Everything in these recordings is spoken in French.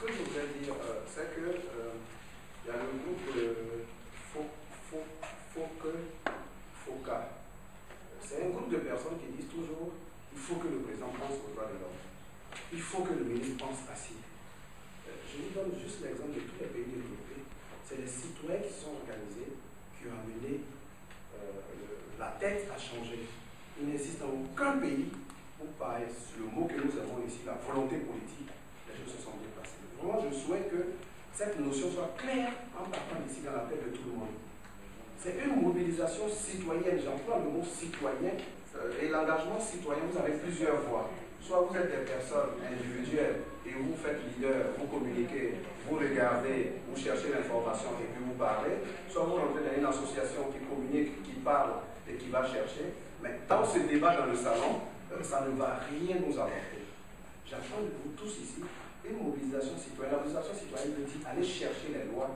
que je voudrais dire, c'est que il y a le groupe FOCA. C'est un groupe de personnes qui disent toujours il faut que le président pense aux droits de l'homme. Il faut que le ministre pense assis. Je vous donne juste l'exemple de tous les pays développés. C'est les citoyens qui sont organisés qui ont amené la tête à changer. Il n'existe dans aucun pays où, par le mot que nous avons ici, la volonté politique, les choses se sont bien passées. Vraiment, je souhaite que cette notion soit claire en partant ici dans la tête de tout le monde. C'est une mobilisation citoyenne, j'emploie le mot citoyen, et l'engagement citoyen, vous avez plusieurs voies. Soit vous êtes des personnes individuelles et vous faites leader, vous communiquez, vous regardez, vous cherchez l'information et puis vous parlez. Soit vous rentrez dans une association qui communique, qui parle et qui va chercher. Mais dans ce débat dans le salon, ça ne va rien nous apporter. J'attends de vous tous ici une mobilisation citoyenne. La mobilisation citoyenne veut dire aller chercher les lois,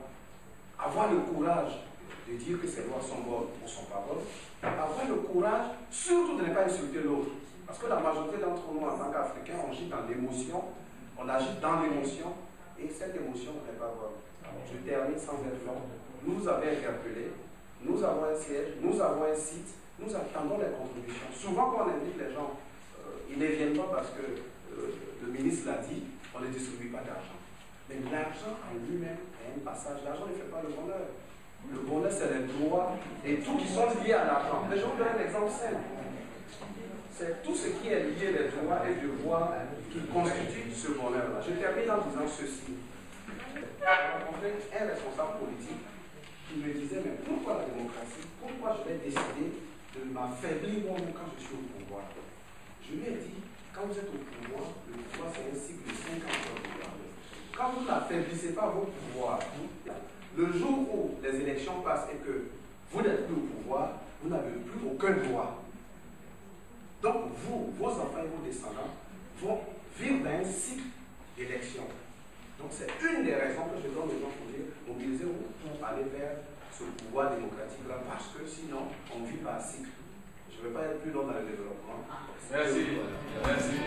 avoir le courage de dire que ces lois sont bonnes ou sont pas bonnes, avoir le courage surtout de ne pas insulter l'autre. Parce que la majorité d'entre nous, en tant qu'Africains, on agit dans l'émotion, et cette émotion n'est pas bonne. Je termine sans être long. Nous vous avez interpellé, nous avons un siège, nous avons un site, nous attendons les contributions. Souvent, quand on invite les gens, ils ne viennent pas parce que le ministre l'a dit, on ne distribue pas d'argent. Mais l'argent en lui-même est un passage. L'argent ne fait pas le bonheur. Le bonheur, c'est les droits et tout qui sont liés à l'argent. Mais je vous donne un exemple simple. C'est tout ce qui est lié les droits et devoirs qui constitue ce bonheur-là. Je termine en disant ceci. J'ai rencontré un responsable politique qui me disait, mais pourquoi la démocratie? Pourquoi je vais décider de m'affaiblir moi-même quand je suis au pouvoir? Je lui ai dit, quand vous êtes au pouvoir, le pouvoir c'est un cycle de 5 ans. Quand vous n'affaiblissez pas vos pouvoirs, le jour où les élections passent et que vous n'êtes plus au pouvoir, vous n'avez plus aucun droit. Donc vous, vos enfants et vos descendants vont vivre dans un cycle d'élection. Donc c'est une des raisons que je donne aux gens pour dire mobilisez-vous pour aller vers ce pouvoir démocratique-là, parce que sinon on vit par cycle. Je ne vais pas être plus long dans le développement. Merci. Merci.